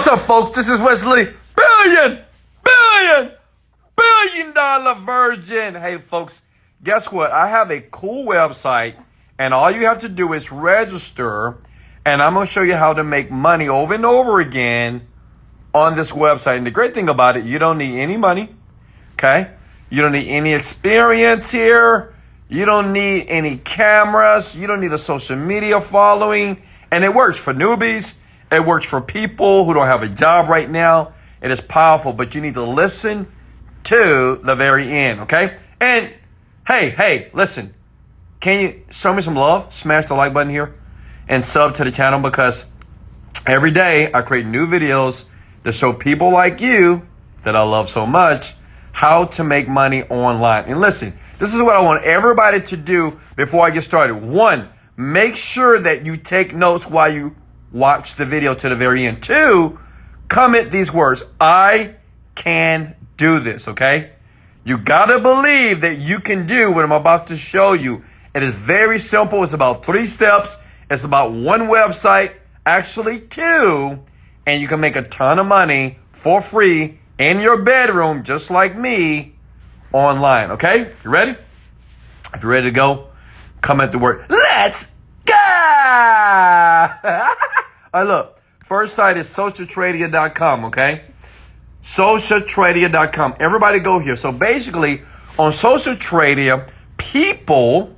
What's up, folks? This is Wesley billion dollar virgin. Hey, folks, guess what? I have a cool website, and all you have to do is register, and I'm going to show you how to make money over and over again on this website. And the great thing about it, you don't need any money, okay? You don't need any experience here. You don't need any cameras. You don't need a social media following. And it works for newbies. It works for people who don't have a job right now. It is powerful, but you need to listen to the very end, okay? And hey, listen. Can you show me some love? Smash the like button here and sub to the channel, because every day I create new videos to show people like you that I love so much how to make money online. And listen, this is what I want everybody to do before I get started. One, make sure that you take notes while you watch the video to the very end. Two, comment these words: I can do this, okay? You gotta believe that you can do what I'm about to show you. It is very simple. It's about 3 steps. It's about 1 website, actually 2, and you can make a ton of money for free in your bedroom, just like me, online, okay? You ready? If you're ready to go, comment the word, let's go! All right, look, first site is socialtradia.com, okay? Socialtradia.com. Everybody go here. So basically, on Social Tradia, people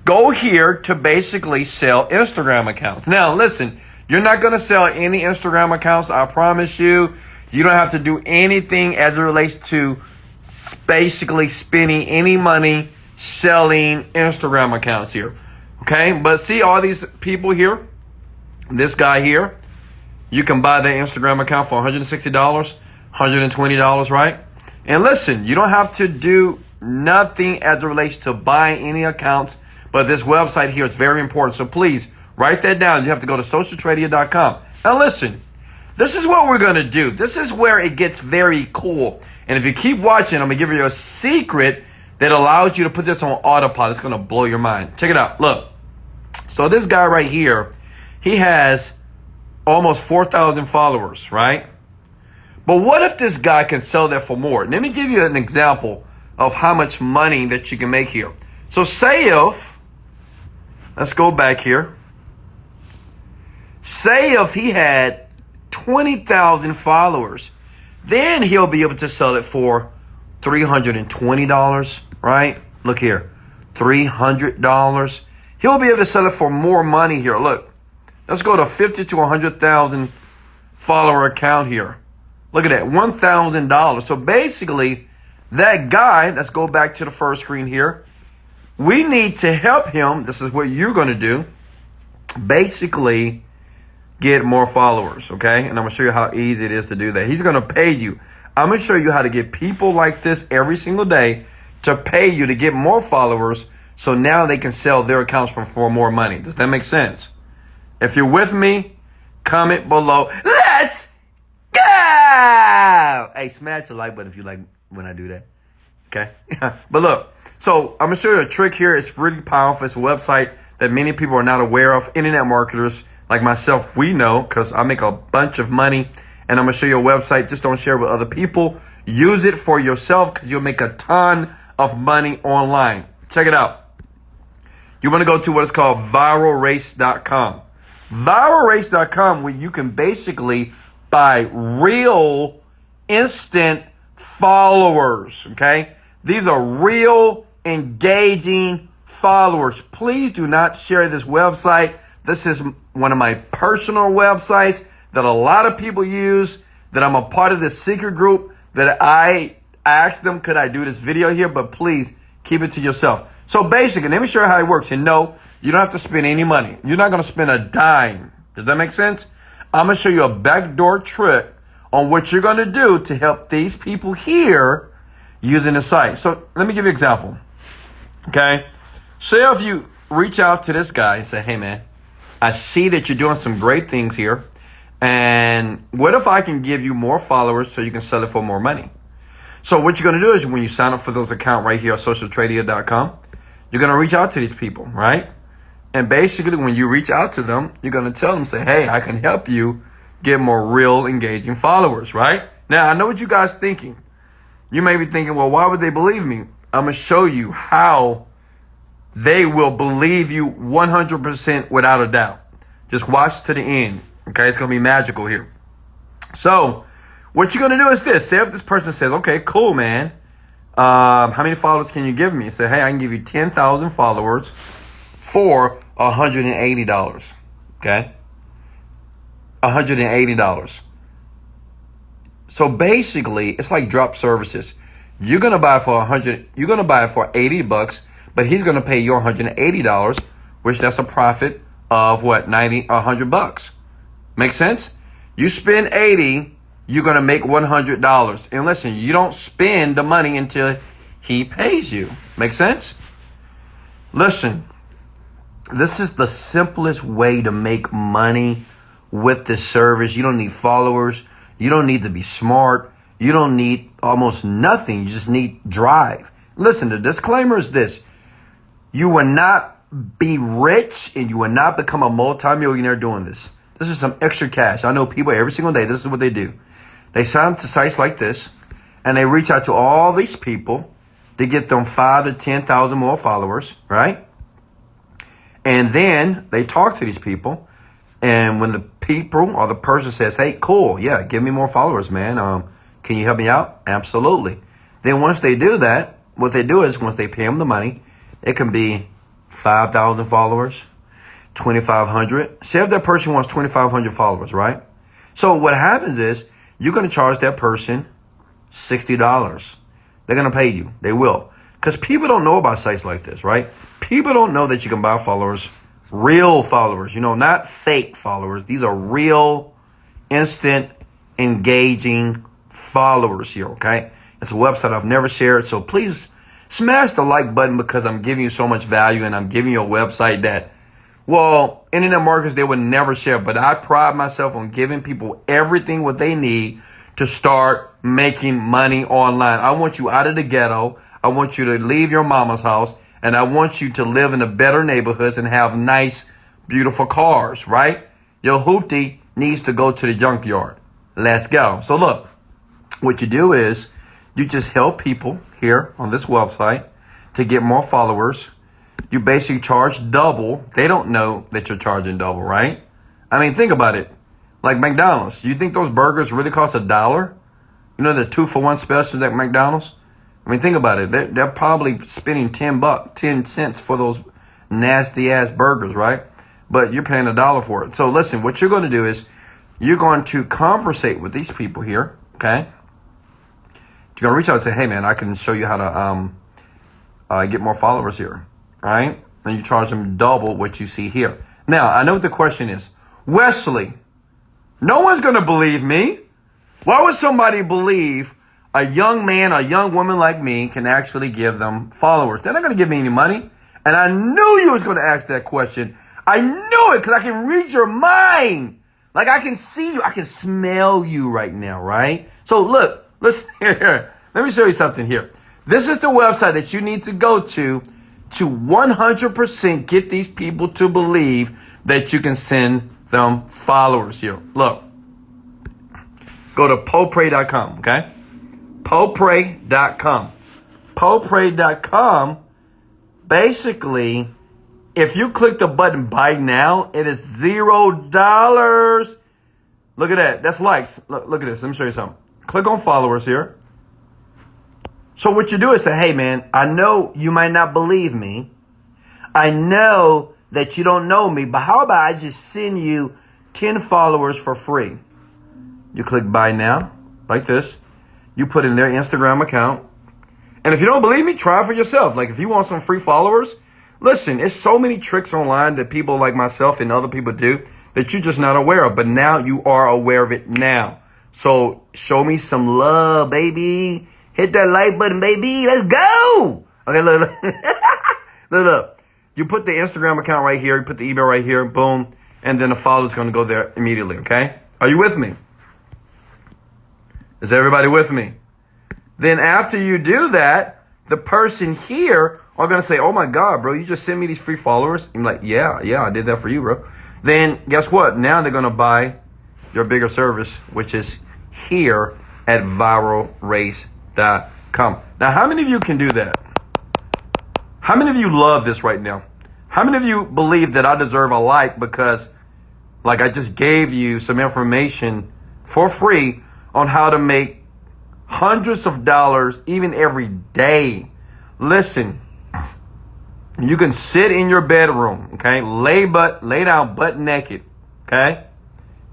go here to basically sell Instagram accounts. Now, listen, you're not going to sell any Instagram accounts, I promise you. You don't have to do anything as it relates to basically spending any money selling Instagram accounts here. Okay, but see all these people here? This guy here, you can buy their Instagram account for $160, $120, right? And listen, you don't have to do nothing as it relates to buying any accounts, but this website here is very important. So please write that down. You have to go to socialtradia.com. Now listen, this is what we're going to do. This is where it gets very cool. And if you keep watching, I'm going to give you a secret that allows you to put this on autopilot. It's going to blow your mind. Check it out. Look. So this guy right here, he has almost 4,000 followers, right? But what if this guy can sell that for more? Let me give you an example of how much money that you can make here. So say if, let's go back here. Say if he had 20,000 followers, then he'll be able to sell it for $320, right? Look here, $300. He'll be able to sell it for more money here. Look, let's go to 50 to 100,000 follower account here. Look at that, $1,000. So basically, that guy, let's go back to the first screen here. We need to help him. This is what you're going to do. Basically, get more followers, okay? And I'm going to show you how easy it is to do that. He's going to pay you. I'm going to show you how to get people like this every single day to pay you to get more followers, so now they can sell their accounts for more money. Does that make sense? If you're with me, comment below. Let's go! Hey, smash the like button if you like when I do that. Okay? But look, so I'm going to show you a trick here. It's really powerful. It's a website that many people are not aware of. Internet marketers like myself, we know, because I make a bunch of money. And I'm going to show you a website. Just don't share it with other people. Use it for yourself, because you'll make a ton of money online. Check it out. You want to go to what is called viralrace.com. Viralrace.com, where you can basically buy real instant followers, okay? These are real engaging followers. Please do not share this website. This is one of my personal websites that a lot of people use, that I'm a part of this secret group, that I asked them, could I do this video here? But please keep it to yourself. So basically, let me show you how it works. And no, you don't have to spend any money. You're not going to spend a dime. Does that make sense? I'm going to show you a backdoor trick on what you're going to do to help these people here using the site. So let me give you an example. Okay. Say if you reach out to this guy and say, hey man, I see that you're doing some great things here. And what if I can give you more followers so you can sell it for more money? So what you're going to do is when you sign up for those accounts right here on socialtradia.com, you're going to reach out to these people, right? And basically when you reach out to them, you're going to tell them, say, hey, I can help you get more real engaging followers, right? Now, I know what you guys thinking. You may be thinking, well, why would they believe me? I'm going to show you how they will believe you 100% without a doubt. Just watch to the end. Okay, it's going to be magical here. So what you're going to do is this. Say if this person says, okay, cool, man. How many followers can you give me? Say, hey, I can give you 10,000 followers for $180. Okay? $180. So basically, it's like drop services. You're going to buy it for you're going to buy it for $80, but he's going to pay you $180, which that's a profit of what, $100. Make sense? You spend 80, you're going to make $100. And listen, you don't spend the money until he pays you. Make sense? Listen, this is the simplest way to make money with this service. You don't need followers. You don't need to be smart. You don't need almost nothing. You just need drive. Listen, the disclaimer is this. You will not be rich and you will not become a multimillionaire doing this. This is some extra cash. I know people every single day, this is what they do. They sign up to sites like this and they reach out to all these people to get them 5,000 to 10,000 more followers, right? And then they talk to these people. And when the people or the person says, hey, cool, yeah, give me more followers, man. Can you help me out? Absolutely. Then once they do that, what they do is once they pay them the money, it can be 5,000 followers, 2,500. Say if that person wants 2,500 followers, right? So what happens is you're going to charge that person $60. They're going to pay you. They will. Because people don't know about sites like this, right? People don't know that you can buy followers. Real followers, not fake followers. These are real, instant, engaging followers here, okay? It's a website I've never shared, so please smash the like button because I'm giving you so much value and I'm giving you a website that, well, internet marketers, they would never share, but I pride myself on giving people everything what they need to start making money online. I want you out of the ghetto. I want you to leave your mama's house. And I want you to live in the better neighborhoods and have nice, beautiful cars, right? Your hoopty needs to go to the junkyard. Let's go. So look, what you do is you just help people here on this website to get more followers. You basically charge double. They don't know that you're charging double, right? I mean, think about it. Like McDonald's. Do you think those burgers really cost $1? The 2-for-1 specials at McDonald's? I mean, think about it. They're probably spending 10 cents for those nasty ass burgers, right? But you're paying $1 for it. So listen, what you're going to do is you're going to conversate with these people here. Okay. You're going to reach out and say, hey man, I can show you how to, get more followers here. All right. And you charge them double what you see here. Now, I know what the question is. Wesley, no one's going to believe me. Why would somebody believe a young man, a young woman like me can actually give them followers? They're not going to give me any money. And I knew you was going to ask that question. I knew it because I can read your mind. Like I can see you. I can smell you right now, right? So look, listen here. Let me show you something here. This is the website that you need to go to 100% get these people to believe that you can send them followers here. Look, go to popray.com, okay? Popray.com. Popray.com, basically, if you click the button buy now, it is $0. Look at that. That's likes. Look at this. Let me show you something. Click on followers here. So what you do is say, hey, man, I know you might not believe me. I know that you don't know me, but how about I just send you 10 followers for free? You click buy now, like this. You put in their Instagram account. And if you don't believe me, try it for yourself. Like if you want some free followers, listen, there's so many tricks online that people like myself and other people do that you're just not aware of. But now you are aware of it now. So show me some love, baby. Hit that like button, baby. Let's go. Okay, look. Look. You put the Instagram account right here. You put the email right here. Boom. And then the follower's going to go there immediately. Okay. Are you with me? Is everybody with me? Then after you do that, the person here are going to say, oh my God, bro, you just sent me these free followers. I'm like, yeah, I did that for you, bro. Then guess what? Now they're going to buy your bigger service, which is here at viralrace.com. Now, how many of you can do that? How many of you love this right now? How many of you believe that I deserve a like because, like, I just gave you some information for free on how to make hundreds of dollars even every day? Listen, you can sit in your bedroom, okay, lay down butt naked, okay,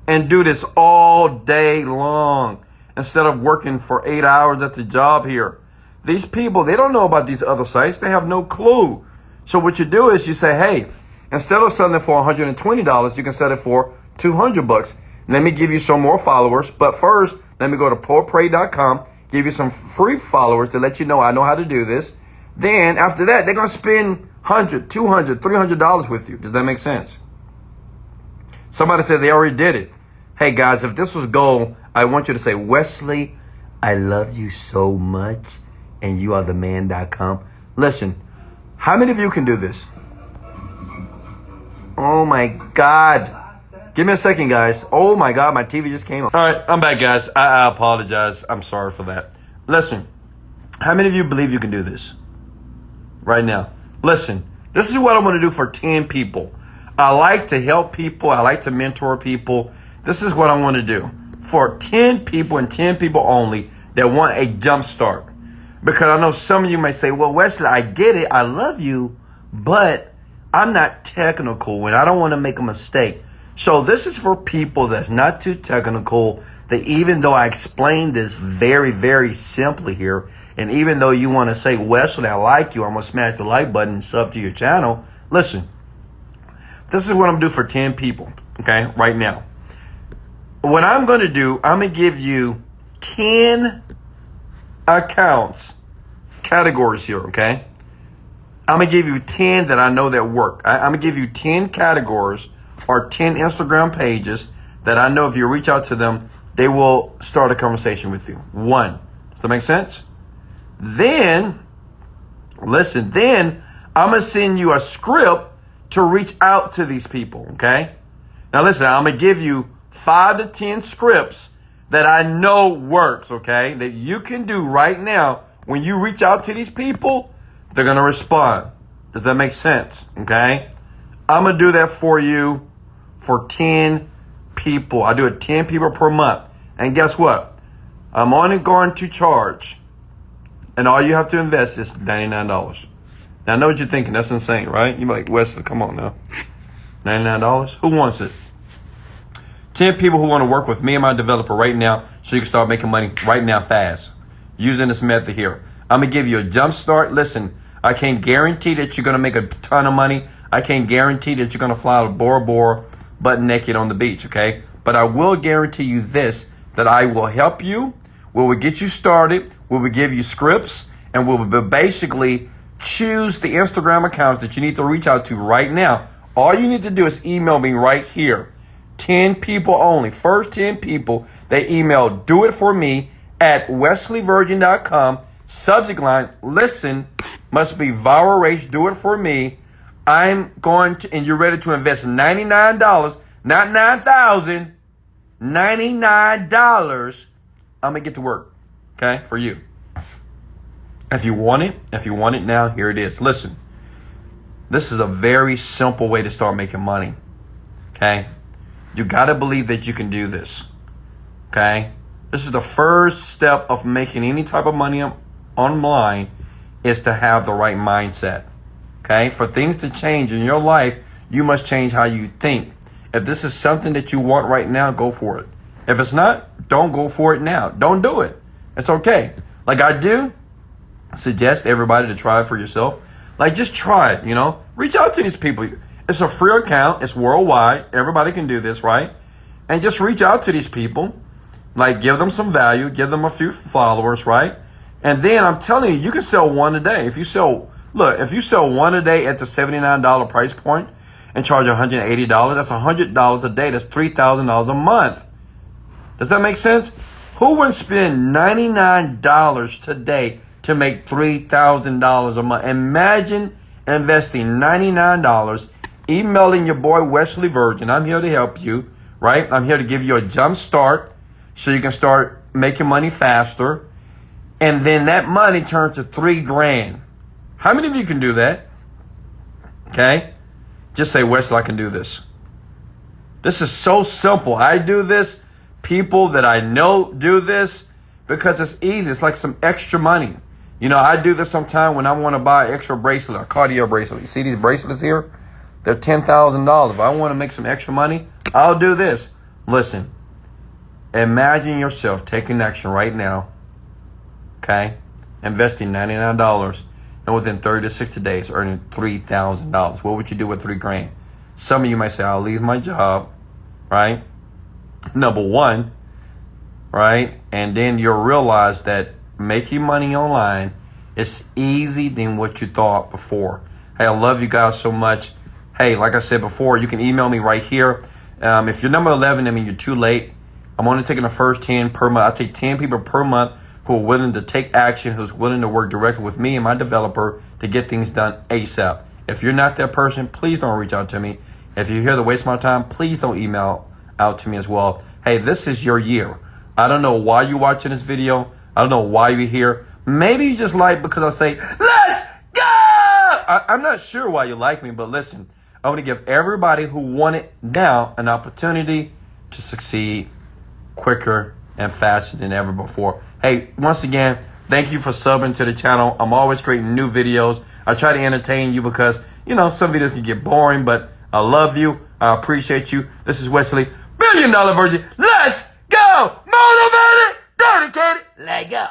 and do this all day long instead of working for 8 hours at the job here. These people, they don't know about these other sites. They have no clue. So what you do is you say, hey, instead of selling it for $120, you can sell it for $200. Let me give you some more followers. But first, let me go to poorpray.com, give you some free followers to let you know I know how to do this. Then after that, they're going to spend $100, $200, $300 with you. Does that make sense? Somebody said they already did it. Hey guys, if this was gold, I want you to say, Wesley, I love you so much and you are the man.com. Listen, how many of you can do this? Oh my God. Give me a second, guys. Oh my God, my TV just came on. All right, I'm back, guys. I apologize. I'm sorry for that. Listen, how many of you believe you can do this right now? Listen, this is what I want to do for 10 people. I like to help people. I like to mentor people. This is what I want to do for 10 people and 10 people only that want a jump start. Because I know some of you may say, well, Wesley, I get it. I love you, but I'm not technical and I don't want to make a mistake. So this is for people that's not too technical, that even though I explained this very, very simply here, and even though you want to say, Wesley, I like you, I'm going to smash the like button and sub to your channel. Listen, this is what I'm going to do for 10 people, okay, right now. What I'm going to do, I'm going to give you 10 accounts, categories here, okay? I'm going to give you 10 that I know that work. I'm going to give you 10 categories or 10 Instagram pages that I know if you reach out to them, they will start a conversation with you. 1. Does that make sense? Then, listen, then I'm going to send you a script to reach out to these people, okay? Now listen, I'm going to give you 5 to 10 scripts that I know works, okay? That you can do right now. When you reach out to these people, they're going to respond. Does that make sense? Okay? I'm going to do that for you for 10 people. I do it 10 people per month. And guess what? I'm only going to charge, and all you have to invest is $99. Now, I know what you're thinking. That's insane, right? You're like, Wesley, come on now. $99? Who wants it? 10 people who want to work with me and my developer right now so you can start making money right now fast using this method here. I'm going to give you a jump start. Listen, I can't guarantee that you're going to make a ton of money. I can't guarantee that you're going to fly a Bora Bora butt naked on the beach, okay? But I will guarantee you this, that I will help you. We will get you started. We will give you scripts, and we will basically choose the Instagram accounts that you need to reach out to right now. All you need to do is email me right here. 10 people only. First 10 people, they email do it for me at wesleyvirgin.com. Subject line, listen, must be viral race, do it for me. I'm going to, and you're ready to invest $99, not $9,000, $99. I'm going to get to work, okay, for you. If you want it now, here it is. Listen, this is a very simple way to start making money, okay? You got to believe that you can do this, okay? This is the first step of making any type of money online, is to have the right mindset, okay? For things to change in your life, you must change how you think. If this is something that you want right now, go for it. If it's not, don't go for it now. Don't do it. It's okay. Like I do suggest everybody to try it for yourself. Like just try it, you know? Reach out to these people. It's a free account. It's worldwide. Everybody can do this, right? And just reach out to these people. Like give them some value. Give them a few followers, right? And then I'm telling you, you can sell one a day. If you sell one a day at the $79 price point and charge $180, that's $100 a day. That's $3,000 a month. Does that make sense? Who would spend $99 today to make $3,000 a month? Imagine investing $99, emailing your boy Wesley Virgin. I'm here to help you. right? I'm here to give you a jump start so you can start making money faster. And then that money turns to $3,000. How many of you can do that? Okay. Just say, Wesley, I can do this. This is so simple. I do this. People that I know do this because it's easy. It's like some extra money. You know, I do this sometime when I want to buy an extra bracelet, a Cartier bracelet. You see these bracelets here? They're $10,000. If I want to make some extra money, I'll do this. Listen, imagine yourself taking action right now, okay? Investing $99 and within 30 to 60 days earning $3,000. What would you do with $3,000? Some of you might say, I'll leave my job, right? Number one, right? And then you'll realize that making money online is easy than what you thought before. Hey, I love you guys so much. Hey, like I said before, you can email me right here. If you're number 11, I mean, you're too late. I'm only taking the first 10 per month. I take 10 people per month who are willing to take action, who's willing to work directly with me and my developer to get things done ASAP. If you're not that person, please don't reach out to me. If you're here to waste my time, please don't email out to me as well. Hey, this is your year. I don't know why you're watching this video. I don't know why you're here. Maybe you just like because I say, let's go! I'm not sure why you like me, but listen, I want to give everybody who want it now an opportunity to succeed quicker and faster than ever before. Hey, once again, thank you for subbing to the channel. I'm always creating new videos. I try to entertain you because, you know, some videos can get boring, but I love you. I appreciate you. This is Wesley, $1 Billion Virgin. Let's go! Motivated, dedicated, let go.